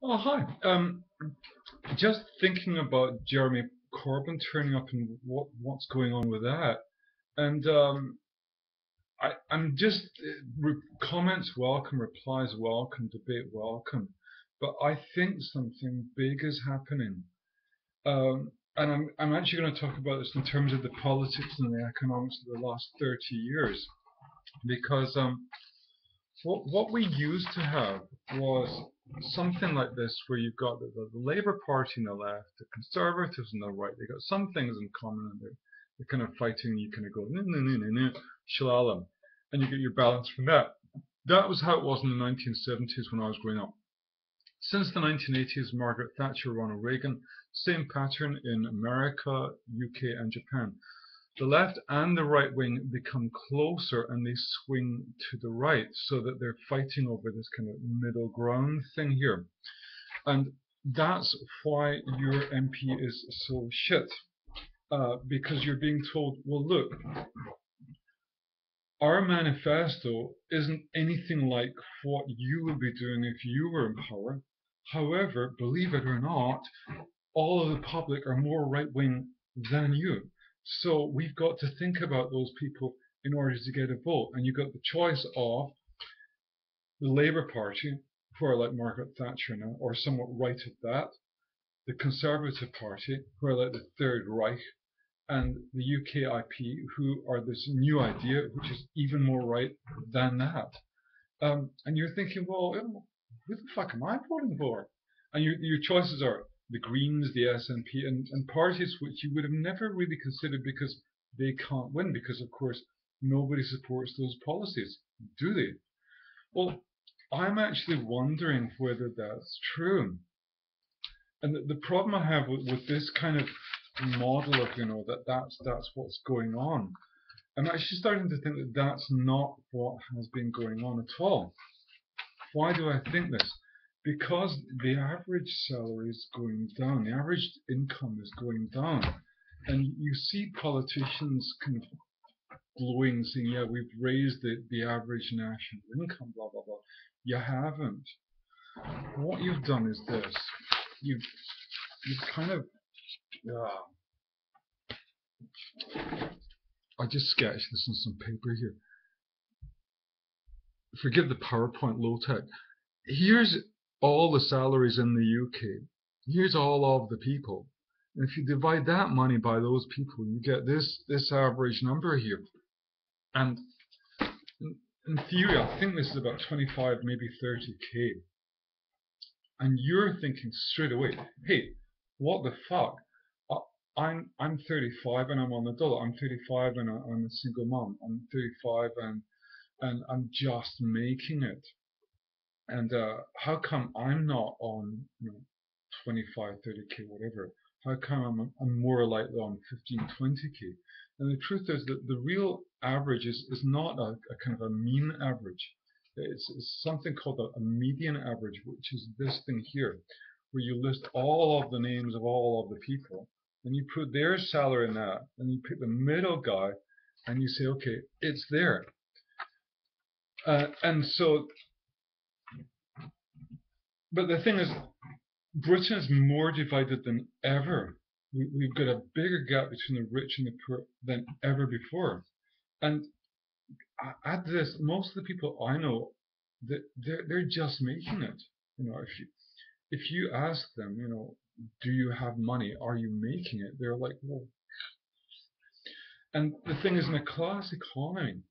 Oh, hi. Just thinking about Jeremy Corbyn turning up and what's going on with that. And I'm just comments welcome, replies welcome, debate welcome. But I think something big is happening. And I'm actually going to talk about this in terms of the politics and the economics of the last 30 years. Because what we used to have was something like this, where you've got the Labour Party on the left, the Conservatives on the right. They got some things in common, and they're kind of fighting. You kind of go no no no no no, shalala, and you get your balance from that. That was how it was in the 1970s when I was growing up. Since the 1980s, Margaret Thatcher, Ronald Reagan, same pattern in America, UK, and Japan. The left and the right wing become closer and they swing to the right, so that they're fighting over this kind of middle ground thing here. And that's why your MP is so shit. Because you're being told, well, look, our manifesto isn't anything like what you would be doing if you were in power. However, believe it or not, all of the public are more right wing than you. So we've got to think about those people in order to get a vote. And you've got the choice of the Labour Party, who are like Margaret Thatcher now, or somewhat right of that, the Conservative Party, who are like the Third Reich, and the UKIP, who are this new idea, which is even more right than that. And you're thinking, well, who the fuck am I voting for? And your choices are the Greens, the SNP, and parties which you would have never really considered because they can't win, because of course nobody supports those policies, do they? Well, I'm actually wondering whether that's true. And the problem I have with this kind of model of, that's what's going on. I'm actually starting to think that that's not what has been going on at all. Why do I think this? Because the average salary is going down, the average income is going down. And you see politicians kind of glowing, saying, yeah, we've raised the average national income, blah, blah, blah. You haven't. What you've done is this. You've kind of, I just sketched this on some paper here. Forgive the PowerPoint low tech. Here's all the salaries in the UK. Here's all of the people. And if you divide that money by those people, you get this average number here. And in theory, I think this is about 25, maybe 30k. And you're thinking straight away, hey, what the fuck? I'm 35 and I'm on the dollar. I'm 35 and I'm a single mom. I'm 35 and I'm just making it. And how come I'm not on 25, 30k, whatever? How come I'm more likely on 15, 20k? And the truth is that the real average is not a kind of a mean average. It's something called a median average, which is this thing here, where you list all of the names of all of the people, and you put their salary in that, and you pick the middle guy, and you say, okay, it's there. And so, but the thing is, Britain is more divided than ever. We've got a bigger gap between the rich and the poor than ever before. And add this, most of the people I know, they're just making it. If you ask them, do you have money? Are you making it? They're like, well. And the thing is, in a class economy,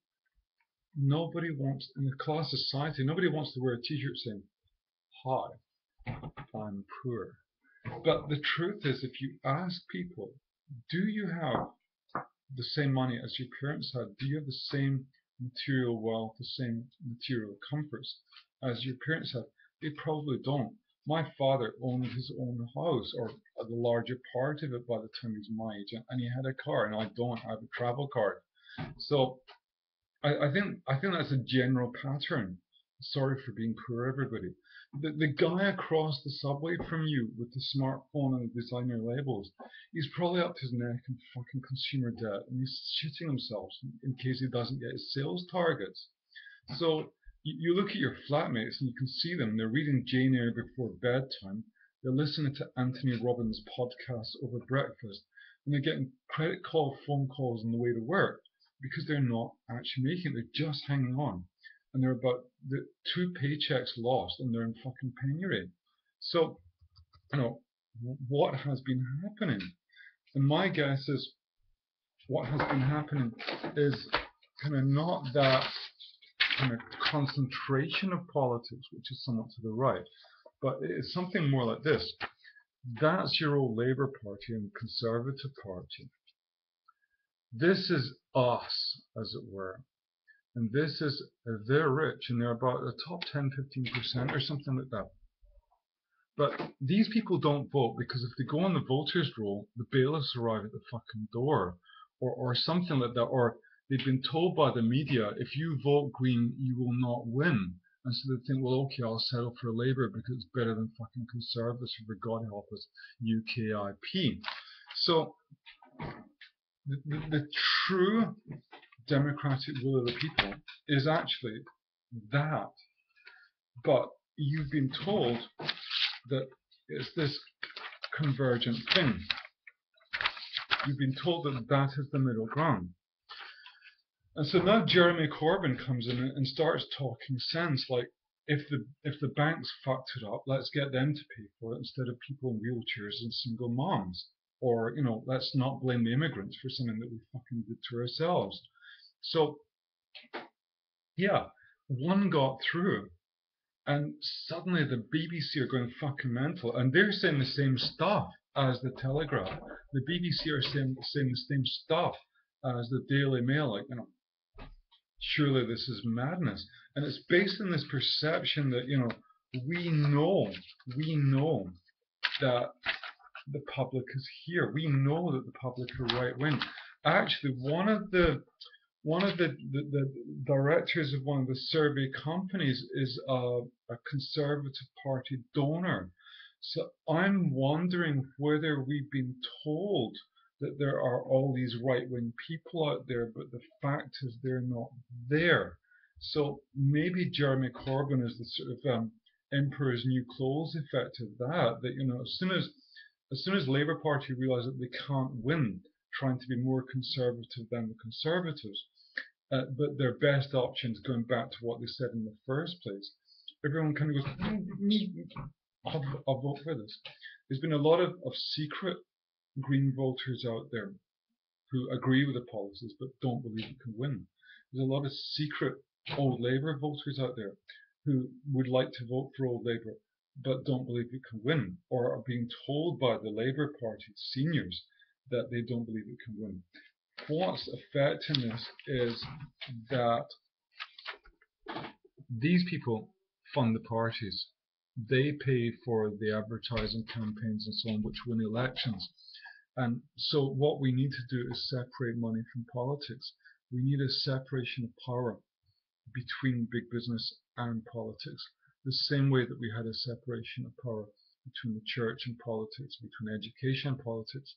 in a class society, nobody wants to wear a T-shirt saying, "Hi, I'm poor." But the truth is, if you ask people, do you have the same money as your parents had? Do you have the same material wealth, the same material comforts as your parents had? They probably don't. My father owned his own house, or the larger part of it, by the time he was my age, and he had a car, and I don't have a travel card. So I think that's a general pattern. Sorry for being poor, everybody. The guy across the subway from you with the smartphone and the designer labels, he's probably up to his neck in fucking consumer debt, and he's shitting himself in case he doesn't get his sales targets. So you look at your flatmates and you can see them. They're reading Jane Eyre before bedtime. They're listening to Anthony Robbins' podcast over breakfast, and they're getting phone calls on the way to work because they're not actually making it. They're just hanging on, and they're about the 2 paychecks lost, and they're in fucking penury. So, what has been happening? And my guess is what has been happening is kind of not that kind of concentration of politics, which is somewhat to the right, but it's something more like this. That's your old Labour Party and Conservative Party. This is us, as it were. And this is, they're rich, and they're about the top 10, 15% or something like that. But these people don't vote because if they go on the voters' roll, the bailiffs arrive at the fucking door, or something like that, or they've been told by the media, if you vote Green, you will not win. And so they think, well, okay, I'll settle for Labour because it's better than fucking Conservatives, for God help us, UKIP. So the true democratic will of the people is actually that. But you've been told that it's this convergent thing. You've been told that that is the middle ground. And so now Jeremy Corbyn comes in and starts talking sense, like, if the banks fucked it up, let's get them to pay for it instead of people in wheelchairs and single moms. Or, let's not blame the immigrants for something that we fucking did to ourselves. So, yeah, one got through. And suddenly the BBC are going fucking mental. And they're saying the same stuff as the Telegraph. The BBC are saying the same stuff as the Daily Mail. Like, surely this is madness. And it's based on this perception that, we know that the public is here. We know that the public are right wing. Actually, one of the directors of one of the survey companies is a Conservative Party donor. So I'm wondering whether we've been told that there are all these right-wing people out there, but the fact is they're not there. So maybe Jeremy Corbyn is the sort of emperor's new clothes effect of that. That as soon as Labour Party realise that they can't win, trying to be more conservative than the Conservatives, but their best option is going back to what they said in the first place. Everyone kind of goes, I'll vote for this. There's been a lot of secret Green voters out there who agree with the policies but don't believe it can win. There's a lot of secret old Labour voters out there who would like to vote for old Labour but don't believe it can win, or are being told by the Labour Party seniors that they don't believe it can win. What's affecting this is that these people fund the parties. They pay for the advertising campaigns and so on, which win elections. And so what we need to do is separate money from politics. We need a separation of power between big business and politics, the same way that we had a separation of power between the church and politics, between education and politics.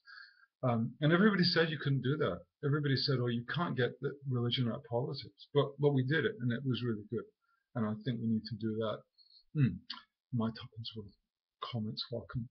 And everybody said you couldn't do that. Everybody said, oh, you can't get the religion out of politics. But we did it, and it was really good. And I think we need to do that. My tuppence worth. Comments welcome.